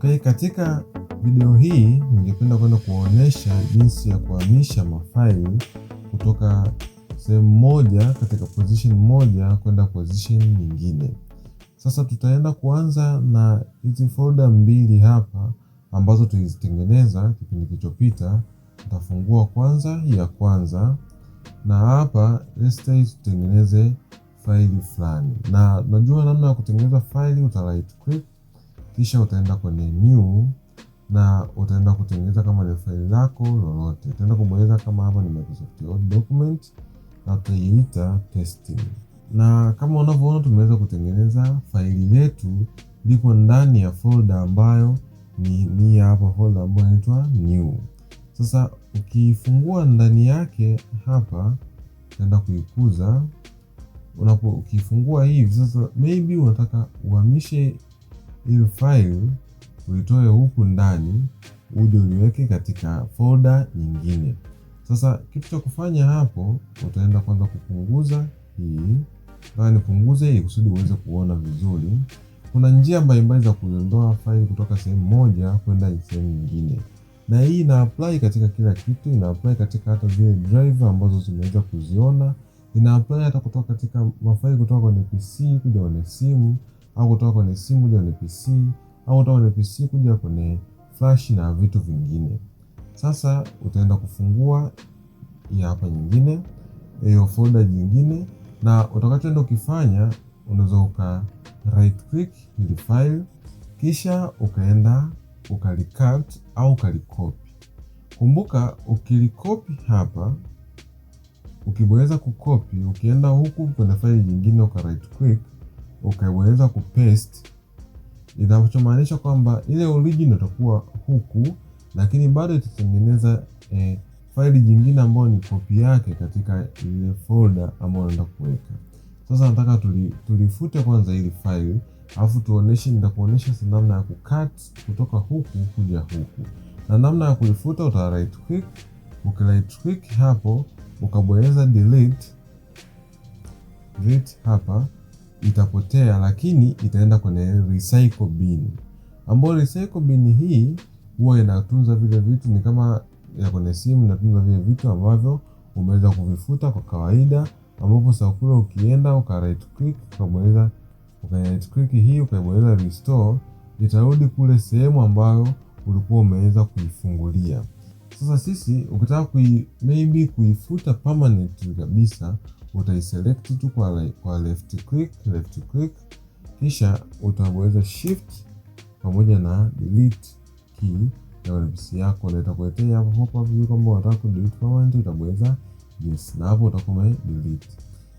Okay, katika video hii ningependa kwenda kuonyesha jinsi ya kuhamisha mafaili kutoka sehemu moja katika position moja kwenda position nyingine. Sasa tutaenda kuanza na hizi folder mbili hapa ambazo tulizitengeneza kipindi kilichopita. Tutafungua kwanza ya kwanza na hapa let's say tutengeneze faili fulani. Na najua namna ya kutengeneza faili, uta right click kisha utaenda kwenye new na utaenda kutengeneza kama ni faili lako lolote. Utaenda kubonyeza kama hapa ni Microsoft Word document na utaiita testing. Na kama unavyoona tumeweza kutengeneza faili letu liko ndani ya folder ambayo ni hapa folder ambayo inaitwa new. Sasa ukifungua ndani yake hapa utaenda kuikuza. Ukifungua hivi sasa maybe unataka uhamishe ili file ulitoe huku ndani uje uliweke katika folder nyingine. Sasa kitu cha kufanya hapo, utaenda kwanza kupunguza hii. Na nipunguze ili kusudi uweze kuona vizuri. Kuna njia mbalimbali za kuiondoa file kutoka sehemu moja kwenda sehemu nyingine. Na hii ina apply katika kila kitu, ina apply katika hata zile drive ambazo tumeweza kuziona. Ina apply hata kutoka katika mafaili kutoka kwenye PC kuja kwenye simu, au kutoka kwenye simu kuja kwenye PC, au kutoka kwenye PC kuja kwenye flash na vitu vingine. Sasa utaenda kufungua hii hapa nyingine, hiyo folder nyingine, na utakachoenda ukifanya unaweza uka right click ili file kisha ukaenda ukalicut au ukalikopi. Kumbuka ukilikopi hapa, ukibonyeza kukopi, ukienda huku kwenye file nyingine uka right click ukaweza kupaste, inachomaanisha kwamba ile original itakuwa huku, lakini bado itatengeneza faili jingine ambayo ni copy yake katika ile folder ambayo unaenda kuweka. Sasa nataka tulifute kwanza ile file, alafu nitakuonesha namna ya kucut kutoka huku kuja huku. Na namna ya kuifuta uta right click, right click hapo ukabonyeza delete hapa itapotea, lakini itaenda kwenye recycle bin. Ambapo recycle bin hii huwa inatunza vile vitu, ni kama ya kwenye simu inatunza vile vitu ambavyo umeweza kuvifuta kwa kawaida, ambapo sasa kule ukienda uka right click ukabonyeza right click hii ukabonyeza restore, itarudi kule sehemu ambayo ulikuwa umeweza kuifungulia. Sasa sisi ukitaka maybe kuifuta permanently kabisa, utaiselect tu kwa left click kisha utabonyeza shift pamoja na delete key ya PC yako, na itakuletea hapo pop-up view kwamba unataka ku delete permanently, utabonyeza yes, na hapo utakuwa delete.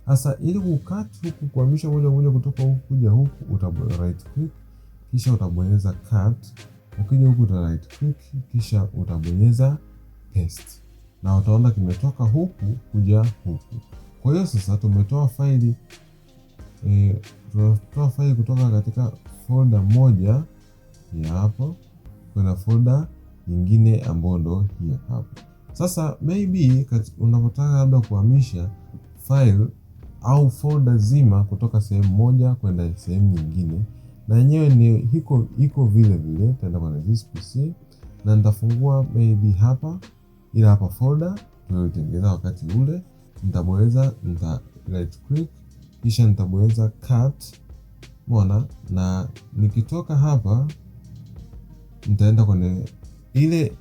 Sasa ili kucut huku kuhamisha moja moja kutoka huku kuja huku, utabonyeza right click kisha utabonyeza cut. Ukija huku uta right click kisha utabonyeza paste, na utaona kimetoka huku kuja huku. Kwa hiyo sasa tumetoa faili kutoka katika folder moja ya hapo kwenda folder nyingine ambayo ndo hii hapo. Sasa maybe unapotaka labda kuhamisha file au folder zima kutoka sehemu moja kwenda sehemu nyingine, na yenyewe ni iko vile vile. Nitaenda kwenye this PC na nitafungua maybe hapa ila hapa folder tuliotengeneza wakati ule. Nitabonyeza right click kisha nitabonyeza cut, umeona, na nikitoka hapa nitaenda kwenye ile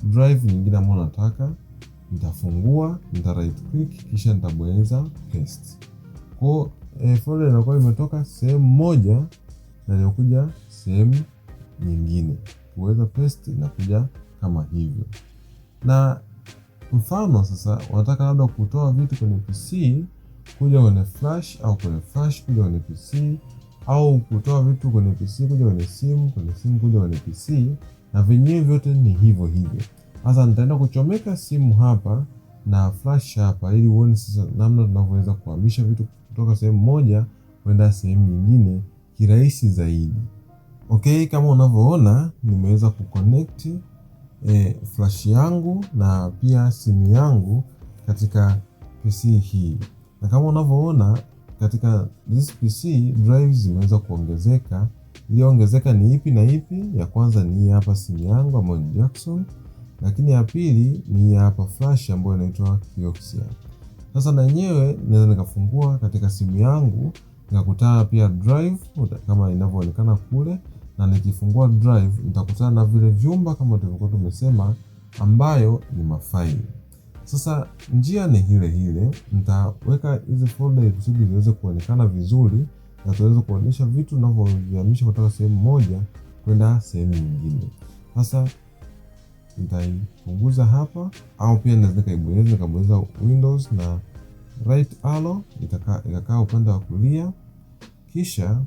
drive nyingine ambayo nataka, nitafungua, right click kisha nitabonyeza paste. Kwa folder inakuwa imetoka sehemu moja na inakuja sehemu nyingine. Kuweza paste inakuja kama hivyo. Na mfano sasa unataka labda kutoa vitu kwenye PC kuja kwenye flash, au kwenye flash kuja kwenye PC, au kutoa vitu kwenye PC kuja kwenye simu, kwenye simu kuja kwenye PC, na vyenyewe vyote ni hivyo hivyo. Sasa nitaenda kuchomeka simu hapa na flash hapa ili uone sasa namna tunavyoweza kuhamisha vitu kutoka sehemu moja kwenda sehemu nyingine kirahisi zaidi. Okay, kama unavyoona nimeweza kuconnect flash yangu na pia simu yangu katika PC hii. Na kama unavyoona katika this PC drives zimeweza kuongezeka iliyoongezeka ni ipi na ipi? Ya kwanza ni hii hapa simu yangu ambayo ni Jackson, lakini ya pili ni hii hapa flash ambayo inaitwa Kioxia. Sasa na yenyewe naweza nikafungua katika simu yangu nikakutana pia drive kama inavyoonekana kule, na nikifungua drive nitakutana na vile vyumba kama tulivyokuwa tumesema ambayo ni mafaili. Sasa njia ni ile, nitaweka hizi folder ili kusudi ziweze kuonekana vizuri na tuweze kuonyesha vitu ninavyovihamisha kutoka sehemu moja kwenda sehemu nyingine. Sasa nitaipunguza hapa, au pia naweza nikabonyeza Windows na right arrow itakaa upande wa kulia, kisha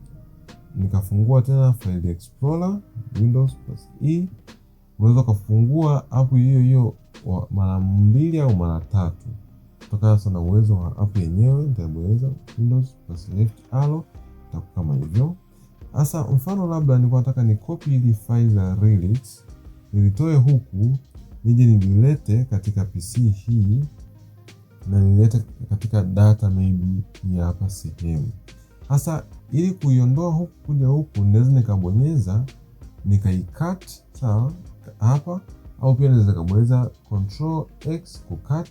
nikafungua tena File Explorer Windows +E. Unaweza kufungua app hiyo mara 2 au mara 3 kutokana sana uwezo wa app yenyewe. Nitabonyeza Windows +left arrow itakuwa kama hivyo. Sasa mfano labda nilikuwa nataka ni copy ile file ya Relics nilitoe huku nije nililete katika PC hii na nilete katika data maybe ya hapa sehemu. Sasa ili kuiondoa huku kuja huku naweza nikabonyeza nikaicut sawa hapa, au pia naweza nikabonyeza Control X kucut,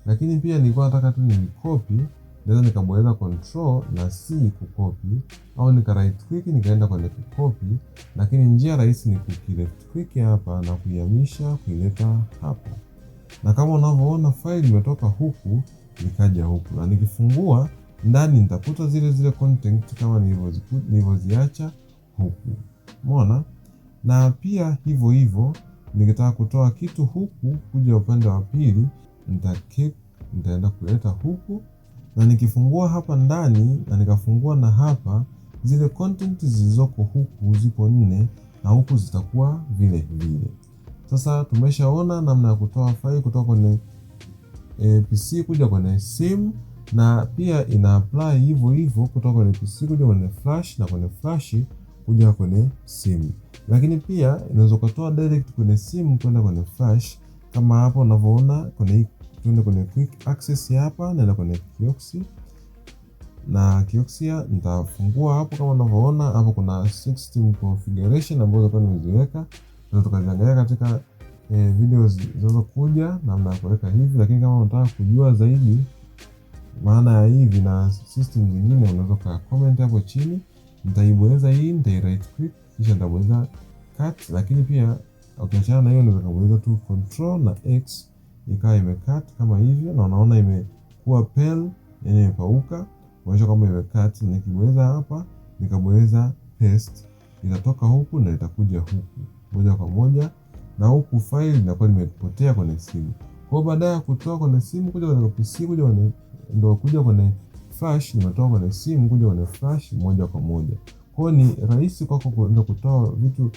lakini pia nilikuwa nataka tu nilicopy, naweza nikabonyeza Control na C kucopy, au nika right click nikaenda kwenye kucopy, lakini njia rahisi ni left click hapa na kuihamisha kuileta hapa. Na kama unavyoona file imetoka huku nikaja huku, na nikifungua ndani nitakuta zile content kama nilivyoziacha huku. Umeona? Na pia hivyo nikitaka kutoa kitu huku kuja upande wa pili nitaenda kuleta huku, na nikifungua hapa ndani na nikafungua na hapa, zile content zilizoko huku zipo 4 na huku zitakuwa vile. Sasa tumeshaona namna ya kutoa file kutoka kwenye PC kuja kwenye simu, na pia ina apply hivyo kutoka kwenye PC kuja kwenye flash na kwenye flash kuja kwenye simu. Lakini pia inaweza kutoa direct kwenye simu kwenda kwenye flash kama hapo unavyoona tuende kwenye quick access hapa, naenda kwenye Kioxia na Kioxia nitafungua hapo kama unavyoona hapo kuna system configuration ambazo kwa nimeziweka, tukaziangalia katika video zinazokuja namna ya kuweka hivi. Lakini kama unataka kujua zaidi maana ya hivi na system zingine unaweza ka comment hapo chini. Nitaibonyeza hii, nitai right click kisha nitabonyeza cut, lakini pia ukiachana na hiyo unaweza kubonyeza tu Control na X ikawa imecut kama hivyo, na unaona imekuwa pale, yani imepauka kuonyesha kwamba imecut. Nikibonyeza hapa nikabonyeza paste itatoka huku na itakuja huku moja kwa moja, na huku file inakuwa limepotea kwenye simu. Kwa baada ya kutoa kwenye simu kuja kwenye PC kuja kwenye flash, nimetoa kwenye simu kuja kwenye flash moja kwa moja. Kwa ni rahisi kwako kwenda kutoa vitu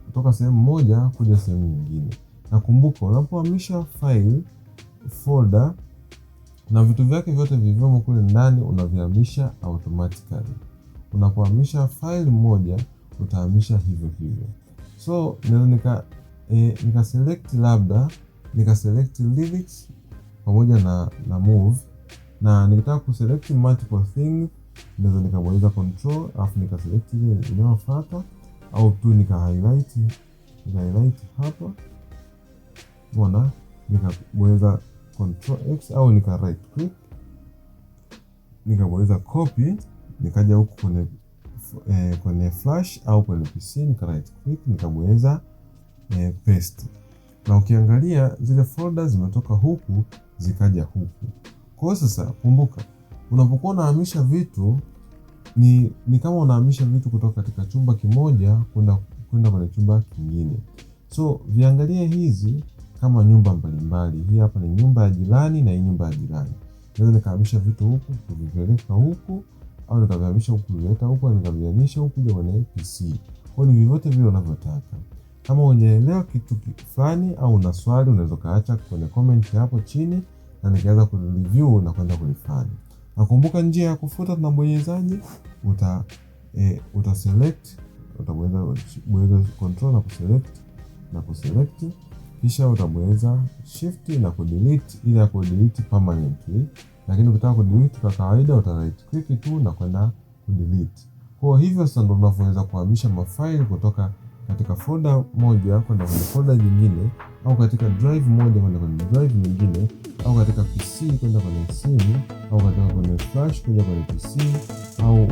kutoka sehemu moja kuja sehemu nyingine. Na kumbuka unapohamisha file, folder na vitu vyake vyote vilivyomo kule ndani unavihamisha automatically. Unapohamisha file moja utahamisha hivyo. So naweza nika select labda nika select lyrics pamoja na move, na nikitaka kuselect multiple things naweza nikabonyeza Control alafu nika select ile inayofuata, au tu nika highlight hapa. Unaona, nikabonyeza Control X au nika right click nikabonyeza copy, nikaja huku kwenye flash au kwenye PC nika right click nikabonyeza paste, na ukiangalia zile folders zimetoka huku zikaja huku. Kwa sasa kumbuka, unapokuwa unahamisha vitu ni kama unahamisha vitu kutoka katika chumba kimoja kwenda kwenye chumba kingine. So viangalie hizi kama nyumba mbalimbali. Hii hapa ni nyumba ya jirani na hii nyumba ya jirani. Naweza nikahamisha vitu huku kuvipeleka huku, au nikavihamisha huku kuleta huku, au nikavihamisha huku kuja kwenye PC. Kwa ni vyovyote vile unavyotaka. Kama unaelewa kitu fulani au una swali unaweza kaacha kwenye comment hapo chini na nikaweza kureview na kwenda kulifanya. Nakumbuka njia ya kufuata tunabonyezaje? Uta utabonyeza Control na kuselect kisha utabonyeza Shift na kudelete ili ya kudelete permanently, lakini ukitaka kudelete kwa kawaida uta right click tu na kwenda kudelete. Kwa hivyo sasa ndo unavyoweza kuhamisha mafaili kutoka katika folder moja kwenda kwenye folder nyingine, au katika drive moja kwenda kwenye drive nyingine, au katika PC kwenda kwenye simu, au katika kwenye flash kwenda kwenye PC, au